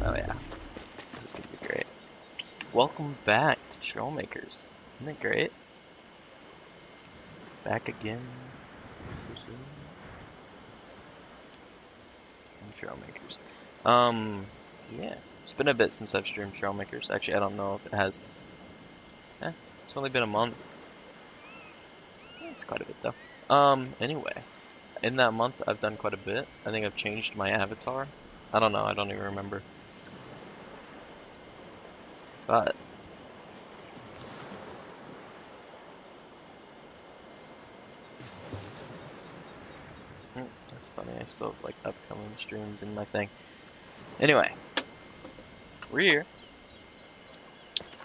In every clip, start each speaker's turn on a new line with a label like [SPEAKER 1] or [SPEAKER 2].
[SPEAKER 1] Oh yeah, this is gonna be great. Welcome back to Trailmakers. Isn't it great? Back again. Trailmakers. Yeah. It's been a bit since I've streamed Trailmakers. Actually, I don't know if it has. It's only been a month. It's quite a bit though. Anyway, in that month I've done quite a bit. I think I've changed my avatar. I don't know. I don't even remember. But that's funny. I still have like upcoming streams in my thing. Anyway, we're here,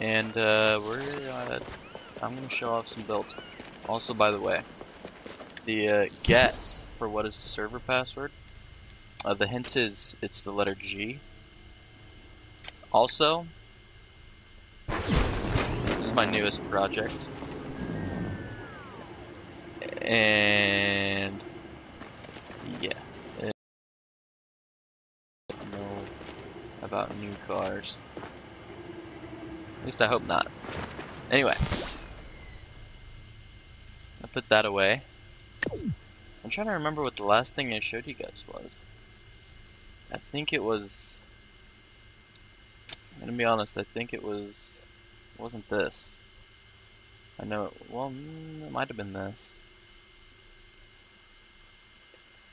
[SPEAKER 1] and I'm gonna show off some builds. Also, by the way, the guess for what is the server password. The hint is it's the letter G. Also, this is my newest project, and yeah, I don't know about new cars. At least I hope not. Anyway, I put that away. I'm trying to remember what the last thing I showed you guys was. I think it was. I'm gonna be honest. I think it wasn't this. I know. Well, it might have been this.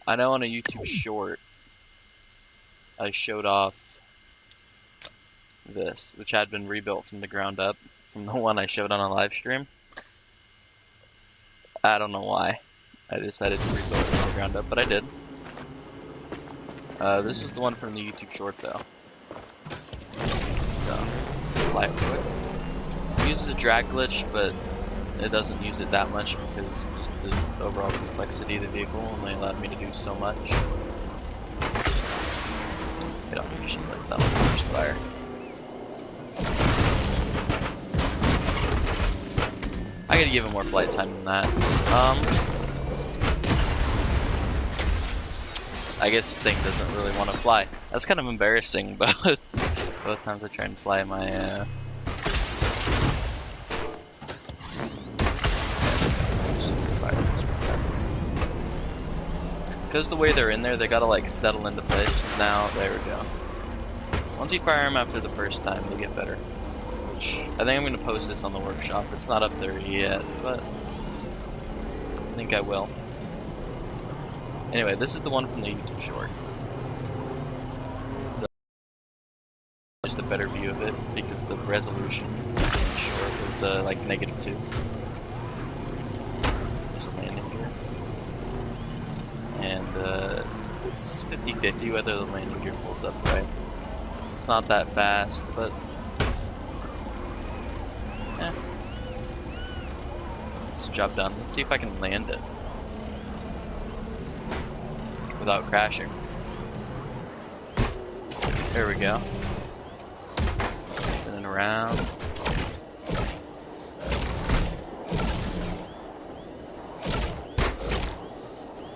[SPEAKER 1] I know on a YouTube short, I showed off this, which had been rebuilt from the ground up, from the one I showed on a live stream. I don't know why I decided to rebuild it from the ground up, but I did. This was the one from the YouTube short, though. So, fly it quick. It uses a drag glitch, but it doesn't use it that much because just the overall complexity of the vehicle only allowed me to do so much. I don't usually let that one first fire. I gotta give it more flight time than that. I guess this thing doesn't really want to fly. That's kind of embarrassing, but both times I try and fly my because the way they're in there, they gotta like settle into place. Now, there we go. Once you fire them after the first time, they get better. Which I think I'm gonna post this on the workshop. It's not up there yet, but I think I will. Anyway, this is the one from the YouTube short. Just a better view of it because the resolution in the short was like -2. There's a landing gear, and it's 50-50 whether the landing gear pulls up right. It's not that fast, but it's a job done. Let's see if I can land it without crashing. There we go. Spinning around.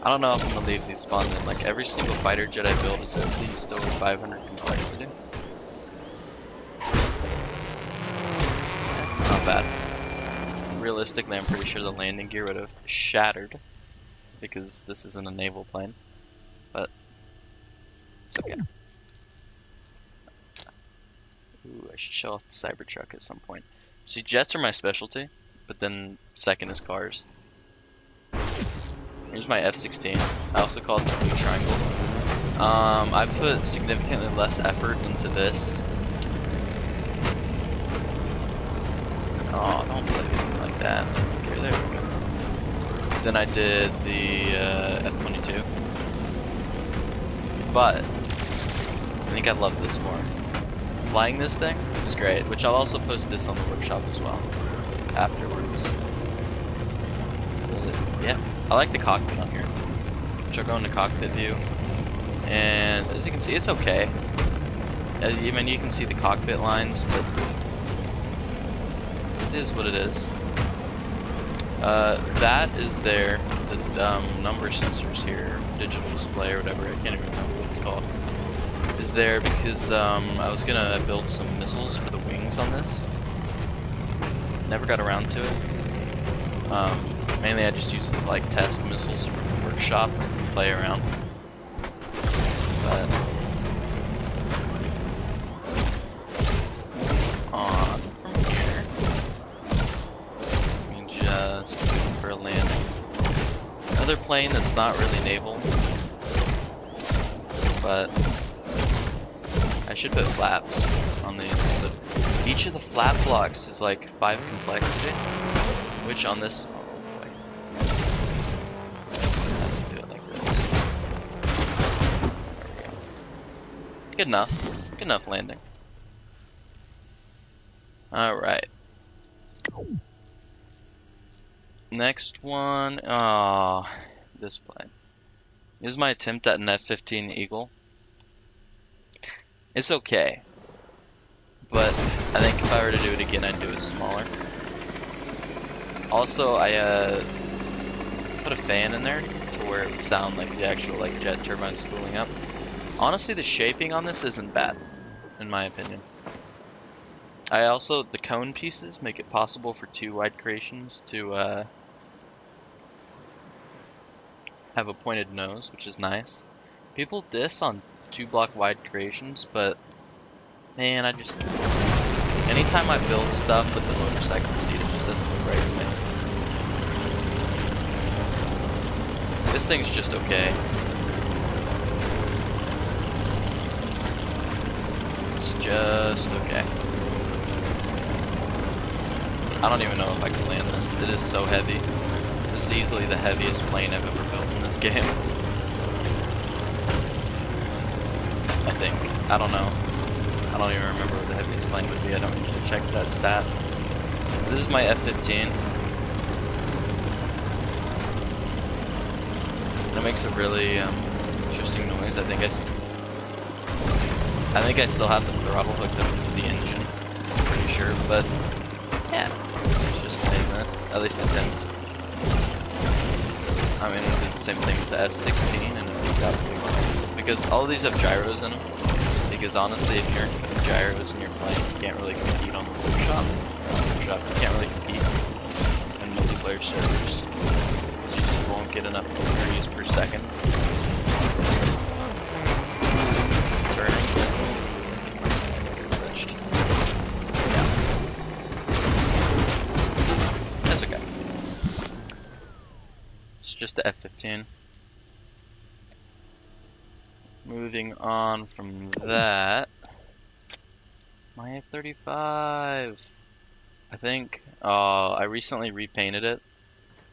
[SPEAKER 1] I don't know if I'm gonna leave these spawns in. Like every single fighter jet I build is at least over 500 complexity. Yeah, not bad. Realistically, I'm pretty sure the landing gear would have shattered because this isn't a naval plane, but it's okay. Ooh, I should show off the Cybertruck at some point. See, jets are my specialty, but then second is cars. Here's my F-16. I also call it the blue triangle. I put significantly less effort into this. Oh, don't play with me like that. Okay, there we go. Then I did the F-22. But I think I love this more. Flying this thing is great, which I'll also post this on the workshop as well afterwards. Yeah, I like the cockpit on here. Which I'll go into cockpit view, and as you can see, it's okay. I mean, you can see the cockpit lines, but it is what it is. That is there. The number sensors here, digital display or whatever. I can't even remember what it's called. Is is there because I was gonna build some missiles for the wings on this. Never got around to it. Mainly I just used it to like test missiles from the workshop and play around. But on from here, we can just look for a landing. Another plane that's not really naval, but I should put flaps on these. Each of the flap blocks is like 5 complexity, which on this, oh boy, do it like this. There we go. Good enough. Good enough landing. All right. Next one, this plane. This is my attempt at an F-15 Eagle. It's okay, but I think if I were to do it again, I'd do it smaller. Also, I put a fan in there to where it would sound like the actual like jet turbine spooling up. Honestly, the shaping on this isn't bad, in my opinion. The cone pieces make it possible for 2 wide creations to have a pointed nose, which is nice. People diss on 2-block wide creations, but man, anytime I build stuff with the motorcycle seat, it just doesn't look right to me. This thing's just okay. It's just okay. I don't even know if I can land this. It is so heavy. This is easily the heaviest plane I've ever built in this game. I think. I don't know. I don't even remember what the heaviest plane would be. I don't usually check that stat. This is my F-15. It makes a really interesting noise. I think I still have the throttle hooked up into the engine. I'm pretty sure, but yeah, it's just famous. At least attempt. I mean, we did the same thing with the F-16, and it got pretty well. Because all of these have gyros in them. Because honestly, if you aren't putting gyros in your plane, you can't really compete on the workshop. You can't really compete in multiplayer servers. You just won't get enough degrees per second. Turning. Glitched. Yeah. That's okay. It's just the F-15. Moving on from that, my F-35. I think I recently repainted it.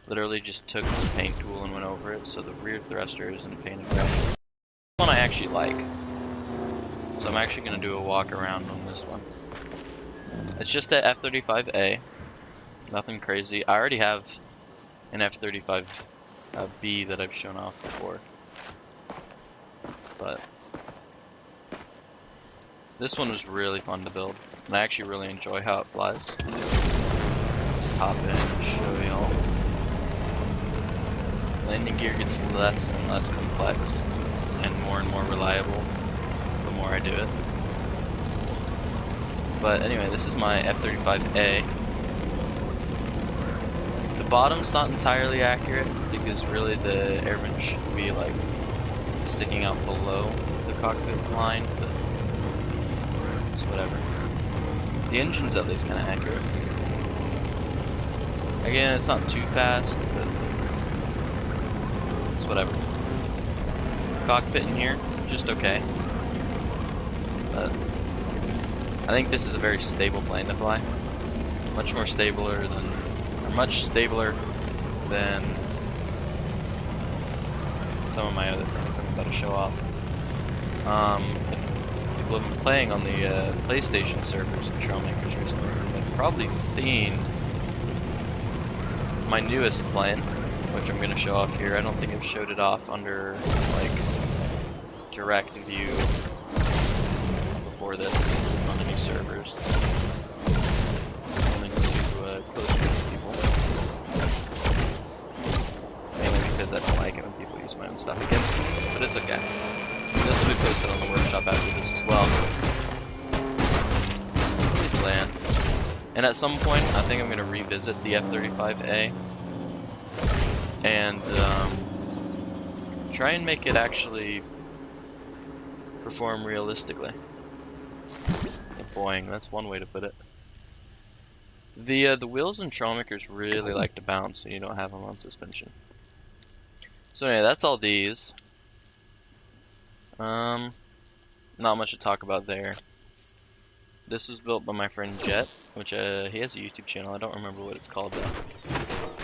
[SPEAKER 1] Literally just took the paint tool and went over it, so the rear thruster isn't painted right. This one I actually like, so I'm actually gonna do a walk around on this one. It's just a F-35A, nothing crazy. I already have an F-35B that I've shown off before. But this one was really fun to build, and I actually really enjoy how it flies. Just hop in and show y'all. Landing gear gets less and less complex and more reliable the more I do it. But anyway, this is my F-35A. The bottom's not entirely accurate because really the airman should be like sticking out below the cockpit line, but it's whatever. The engine's at least kind of accurate. Again, it's not too fast, but it's whatever. Cockpit in here, just okay. But I think this is a very stable plane to fly. Much stabler than some of my other things I'm about to show off. People have been playing on the PlayStation servers of Trailmakers recently. They've probably seen my newest plane, which I'm going to show off here. I don't think I've showed it off under like direct view before this on any servers. Only to close groups of people. Mainly because I don't like it when people use my own stuff against me, but it's okay. This will be posted on the workshop after this well, please land. And at some point, I think I'm going to revisit the F-35A and try and make it actually perform realistically. Boing, that's one way to put it. The wheels in Trailmakers really like to bounce, so you don't have them on suspension. So anyway, that's all these. Not much to talk about there. This was built by my friend Jet, which he has a YouTube channel. I don't remember what it's called though.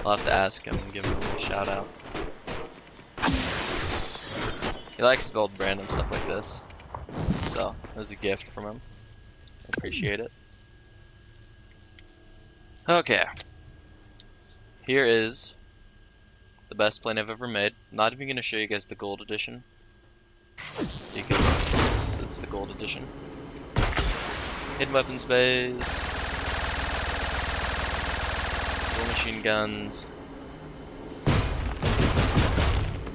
[SPEAKER 1] I'll have to ask him and give him a little shout out. He likes to build random stuff like this, so it was a gift from him. I appreciate it. Okay, here is the best plane I've ever made. Not even going to show you guys the gold edition, because it's the gold edition. Hidden weapons bays, little machine guns,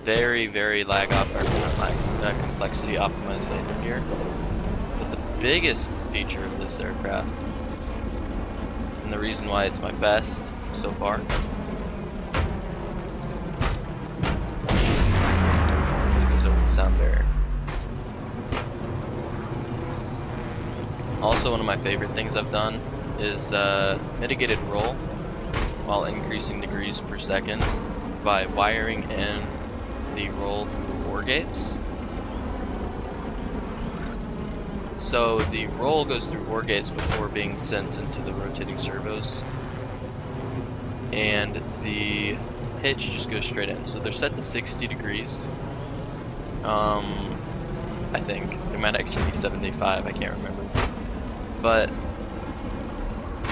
[SPEAKER 1] very, very complexity optimized landing gear. But the biggest feature of this aircraft, and the reason why it's my best so far, goes over the sound barrier. Also, one of my favorite things I've done is mitigated roll while increasing degrees per second by wiring in the roll through OR gates. So the roll goes through OR gates before being sent into the rotating servos, and the pitch just goes straight in. So they're set to 60 degrees. I think it might actually be 75. I can't remember. But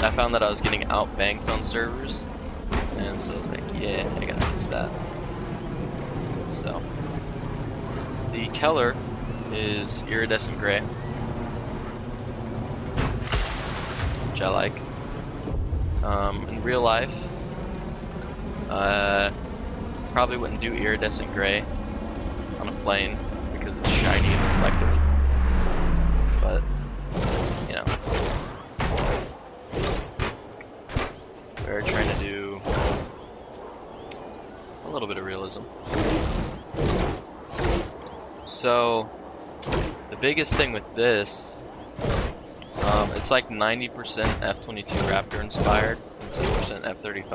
[SPEAKER 1] I found that I was getting outbanked on servers, and so I was like, yeah, I gotta fix that. So the Keller is iridescent gray, which I like. In real life, probably wouldn't do iridescent gray on a plane because it's shiny and reflective. But you know, we're trying to do a little bit of realism. So the biggest thing with this, it's like 90% F-22 Raptor inspired and 10% F-35.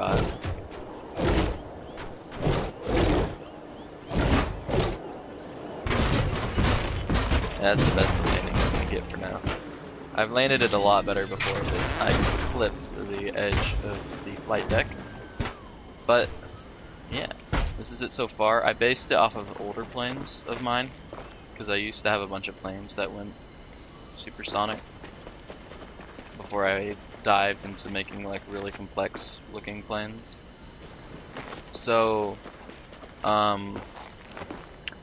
[SPEAKER 1] That's the best landing I'm gonna get for now. I've landed it a lot better before, but I clipped the edge of the flight deck. But yeah, this is it so far. I based it off of older planes of mine, because I used to have a bunch of planes that went supersonic before I dived into making like really complex looking planes. So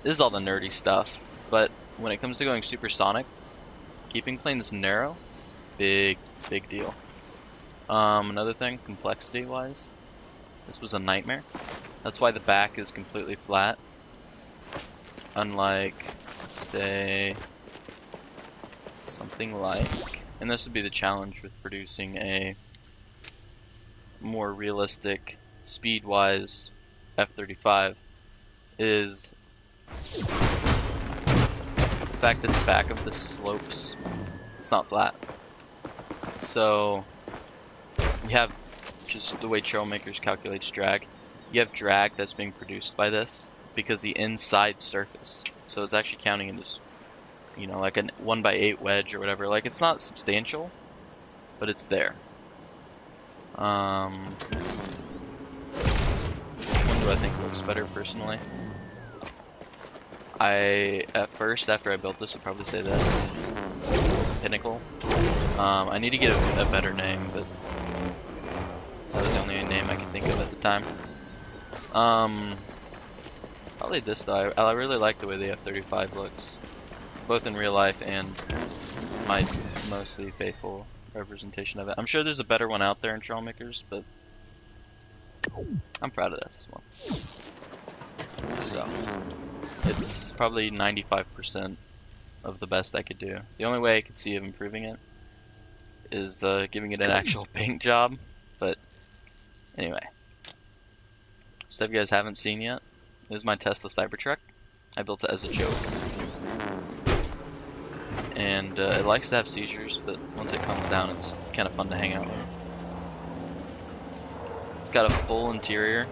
[SPEAKER 1] this is all the nerdy stuff, but when it comes to going supersonic, keeping planes narrow, big deal. Another thing, complexity wise, this was a nightmare. That's why the back is completely flat, unlike, say, something like, and this would be the challenge with producing a more realistic speed wise F-35, is the fact that the back of the slopes, it's not flat. So you have, just the way Trailmakers calculates drag, you have drag that's being produced by this because the inside surface, so it's actually counting in this, you know, like a 1x8 wedge or whatever. Like, it's not substantial, but it's there. Which one do I think looks better personally? At first, after I built this, would probably say this. Pinnacle. I need to get a better name, but that was the only name I could think of at the time. Probably this though. I really like the way the F-35 looks, both in real life and my mostly faithful representation of it. I'm sure there's a better one out there in Trailmakers, but I'm proud of this one. So it's probably 95% of the best I could do. The only way I could see of improving it is giving it an actual paint job. But anyway, stuff you guys haven't seen yet. This is my Tesla Cybertruck. I built it as a joke. And it likes to have seizures, but once it calms down, it's kind of fun to hang out with. It's got a full interior,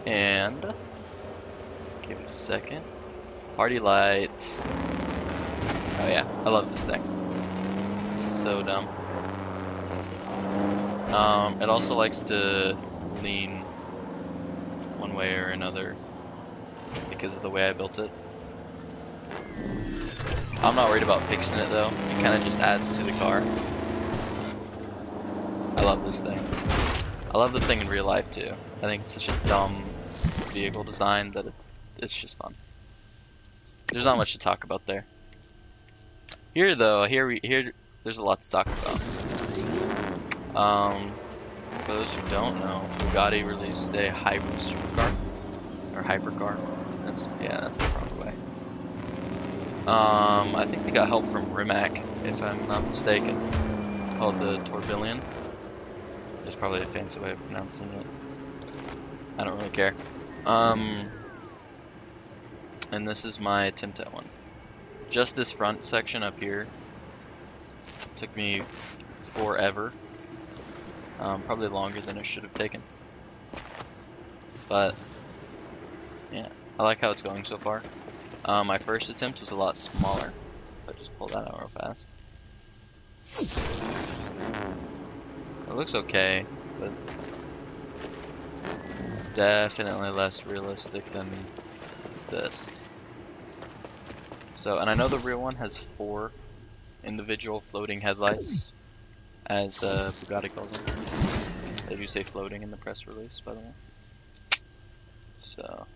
[SPEAKER 1] and give it a second. Party lights. Oh yeah, I love this thing. It's so dumb. It also likes to lean one way or another because of the way I built it. I'm not worried about fixing it though. It kind of just adds to the car. I love this thing. I love the thing in real life too. I think it's such a dumb vehicle design that it's just fun. There's not much to talk about there. Here though, here there's a lot to talk about. For those who don't know, Bugatti released a hybrid supercar or hypercar. That's the proper way. I think they got help from Rimac, if I'm not mistaken, called the Tourbillon. There's probably a fancy way of pronouncing it. I don't really care. And this is my attempt at one. Just this front section up here took me forever. Probably longer than it should have taken. But yeah, I like how it's going so far. My first attempt was a lot smaller. I just pulled that out real fast. It looks okay, but it's definitely less realistic than this. So, and I know the real one has 4 individual floating headlights, as Bugatti calls them. They do say floating in the press release, by the way. So,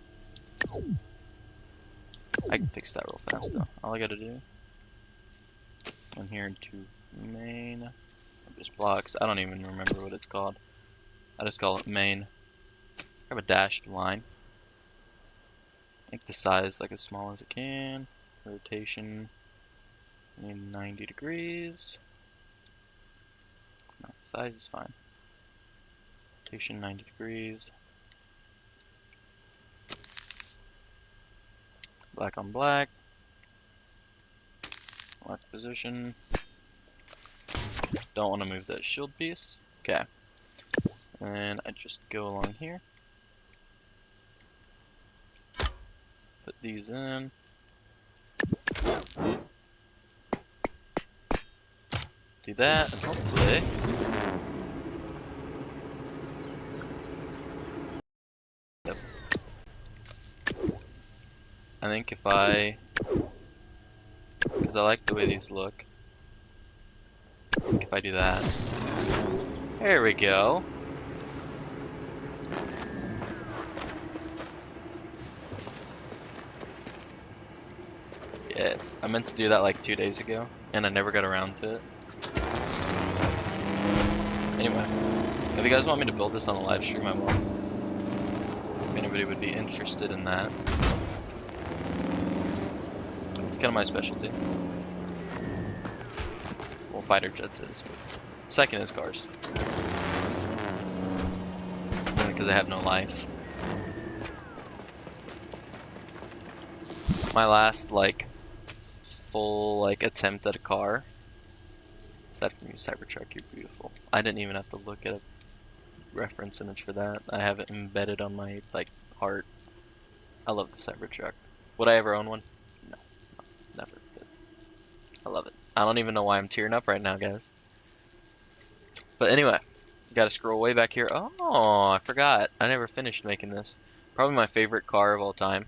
[SPEAKER 1] I can fix that real fast though. All I gotta do, I'm here into main, just blocks. I don't even remember what it's called. I just call it main. Grab a dashed line. Make the size like as small as it can. Rotation, need 90 degrees. No, size is fine. Rotation 90 degrees. Black on black. Lock position. Don't want to move that shield piece. Okay. And I just go along here. Put these in. Do that, and hopefully yep. I think if because I like the way these look, if I do that, there we go. Yes, I meant to do that like 2 days ago, and I never got around to it. Anyway, if you guys want me to build this on a live stream, I will. If anybody would be interested in that. It's kind of my specialty. Well, fighter jets is. Second is cars. Only because I have no life. My last, like, full, like, attempt at a car. Aside from you, Cybertruck, you're beautiful. I didn't even have to look at a reference image for that. I have it embedded on my, like, heart. I love the Cybertruck. Would I ever own one? No, never. But I love it. I don't even know why I'm tearing up right now, guys. But anyway, gotta scroll way back here. Oh, I forgot. I never finished making this. Probably my favorite car of all time.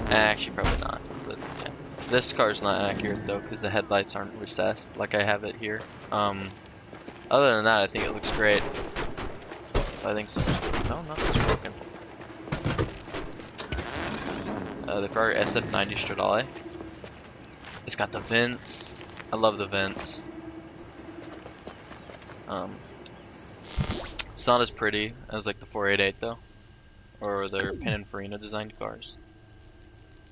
[SPEAKER 1] Actually, probably not. But yeah. This car's not accurate though, because the headlights aren't recessed like I have it here. Other than that, I think it looks great. I think so. No, nothing's broken. The Ferrari SF90 Stradale. It's got the vents. I love the vents. It's not as pretty as like the 488 though, or their Pininfarina designed cars.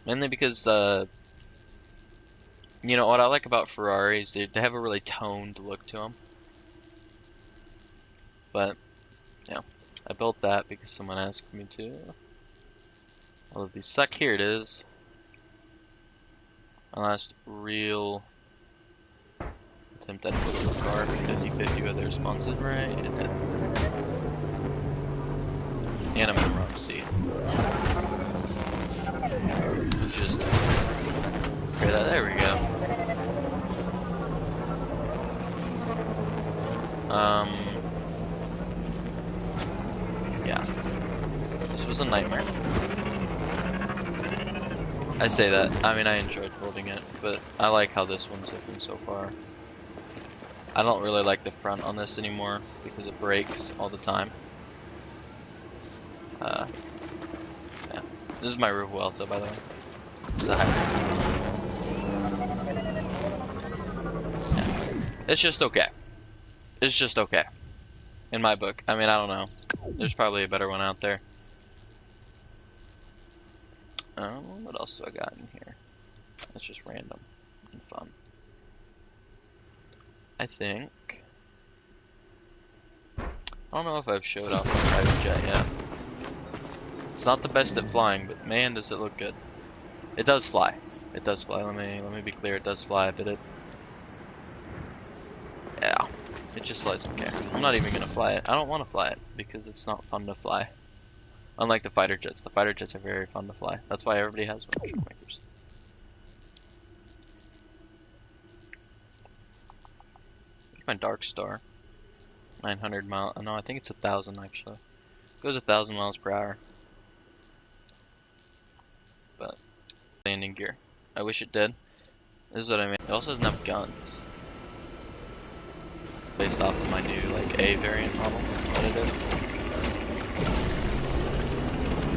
[SPEAKER 1] Mainly because, you know, what I like about Ferraris, they have a really toned look to them. But, yeah, I built that because someone asked me to. All of these suck. Here it is. My last real attempt at a buildable car. 50-50 whether it spawns in right. It did. And I'm in the wrong seat. Just okay, there we go. Yeah. This was a nightmare. I say that. I mean, I enjoyed building it, but I like how this one's looking so far. I don't really like the front on this anymore because it breaks all the time. Yeah. This is my roof Vuelta, by the way. It's a hybrid. Yeah. It's just okay. It's just okay. In my book. I mean, I don't know. There's probably a better one out there. What else do I got in here? That's just random and fun. I think. I don't know if I've showed off my private jet yet. It's not the best at flying, but man, does it look good. It does fly. It does fly. Let me be clear. It does fly, but yeah, it just flies okay. I'm not even gonna fly it. I don't want to fly it because it's not fun to fly. Unlike the fighter jets. The fighter jets are very fun to fly. That's why everybody has one. Trailmakers. Here's my Dark Star. 900 mile. Oh, no, I think it's 1,000 actually. It goes 1,000 miles per hour. But landing gear. I wish it did. This is what I mean. It also doesn't have guns. Based off of my new like A variant model that I did.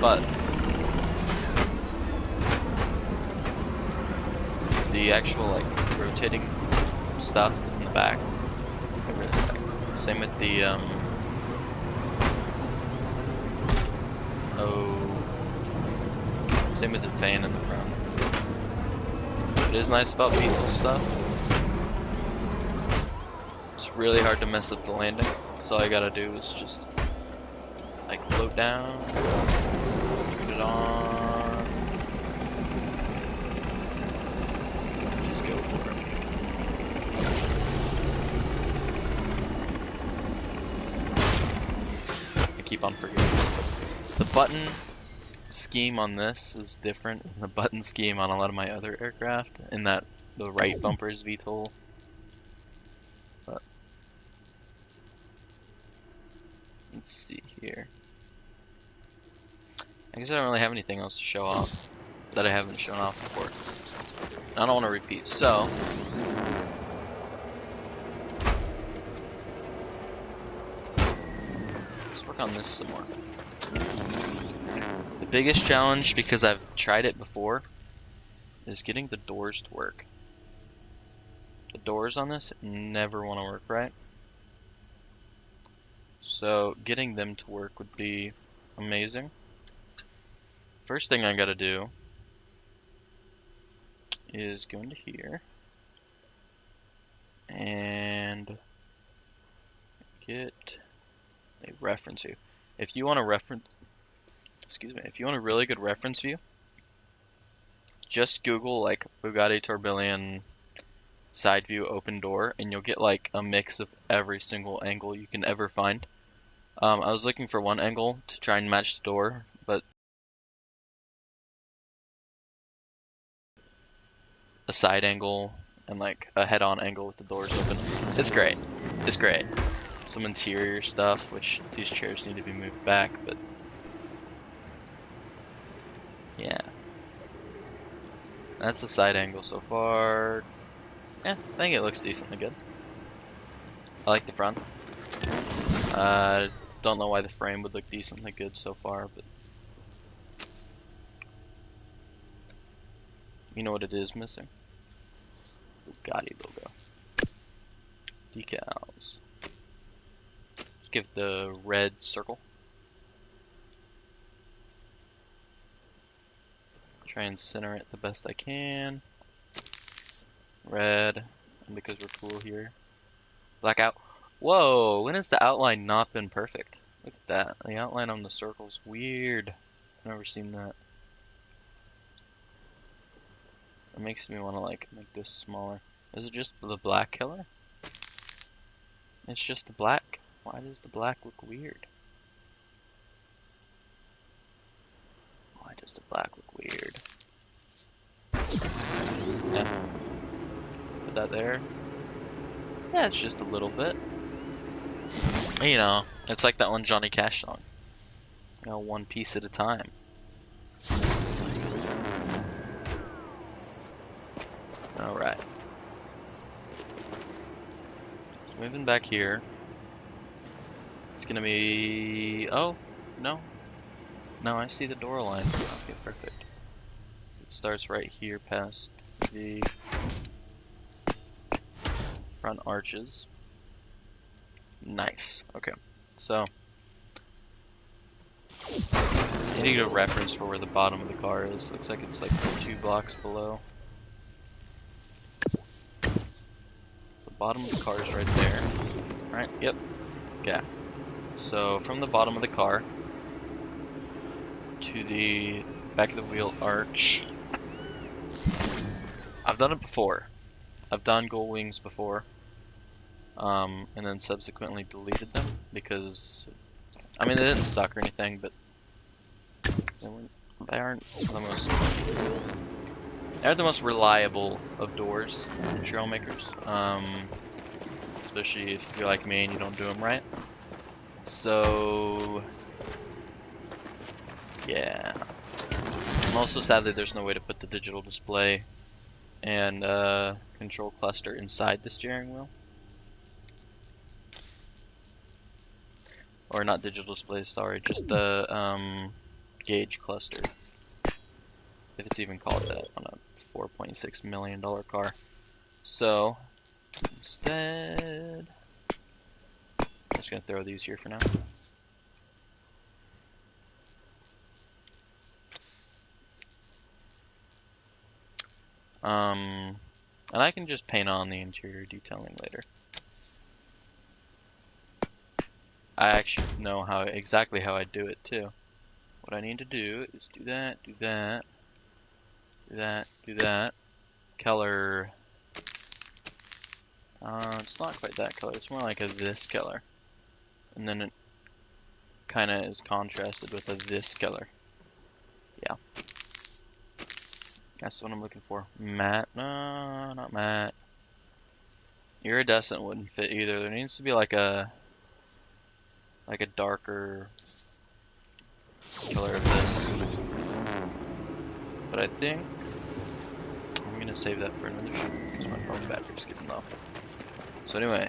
[SPEAKER 1] But the actual like rotating stuff in the back, I really like. Same with the same with the fan in the front. It is nice about VTOL stuff. It's really hard to mess up the landing. So all I gotta do is just like float down, turn it on, just go for it. I keep on forgetting. The button scheme on this is different than the button scheme on a lot of my other aircraft, in that the right bumper is VTOL. But let's see here. I guess I don't really have anything else to show off that I haven't shown off before. I don't want to repeat, so let's work on this some more. The biggest challenge, because I've tried it before, is getting the doors to work. The doors on this never want to work right. So getting them to work would be amazing. First thing I gotta do is go into here and get a reference view. If you want a reference, excuse me, if you want a really good reference view, just Google like Bugatti Tourbillon side view open door, and you'll get like a mix of every single angle you can ever find. I was looking for one angle to try and match the door, but a side angle and like a head-on angle with the doors open. It's great. It's great. Some interior stuff, which these chairs need to be moved back, but yeah. That's the side angle so far. Yeah, I think it looks decently good. I like the front. Don't know why the frame would look decently good so far, but you know what it is missing? Bugatti logo. Decals. Just give the red circle. Try and center it the best I can. Red, and because we're cool here. Black out. Whoa, when has the outline not been perfect? Look at that. The outline on the circle's weird. I've never seen that. It makes me want to like make this smaller. Is it just the black color? It's just the black. Why does the black look weird? Why does the black look weird? Yeah. Put that there. Yeah, it's just a little bit. You know, it's like that one Johnny Cash song. You know, one piece at a time. Alright. So moving back here. It's gonna be... Oh, no. No, I see the door line. Okay, perfect. It starts right here past the front arches. Nice. Okay. So, I need a reference for where the bottom of the car is. Looks like it's like 2 blocks below. The bottom of the car is right there. Right? Yep. Okay. So, from the bottom of the car to the back of the wheel arch. I've done it before. I've done gold wings before. And then subsequently deleted them because, I mean, they didn't suck or anything, but they aren't the most reliable of doors in Trailmakers. Especially if you're like me and you don't do them right. So, yeah. And also, sadly, there's no way to put the digital display and control cluster inside the steering wheel. Or not digital displays, sorry, just the gauge cluster. If it's even called that on a $4.6 million car. So, instead, I'm just gonna throw these here for now. And I can just paint on the interior detailing later. I actually know exactly how I do it too. What I need to do is do that, do that, do that, do that. Color. It's not quite that color. It's more like a this color, and then it kind of is contrasted with a this color. Yeah, that's what I'm looking for. Matte? No, not matte. Iridescent wouldn't fit either. There needs to be like a darker color of this. But I think I'm gonna save that for another shoot because my phone battery's getting low. So anyway.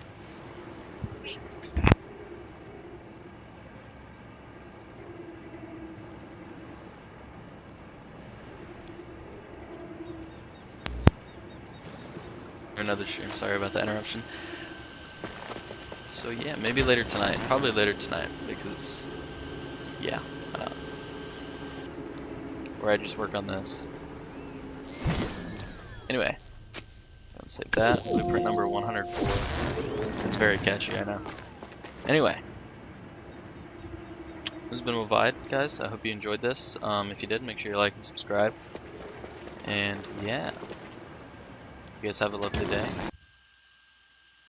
[SPEAKER 1] Another stream, sorry about the interruption. So yeah, maybe later tonight, probably later tonight, because yeah, where I just work on this. Anyway, let's save that. Blueprint number 104. It's very catchy, I know. Anyway, this has been Wyvide, guys. I hope you enjoyed this. If you did, make sure you like and subscribe. And yeah, you guys have a lovely day.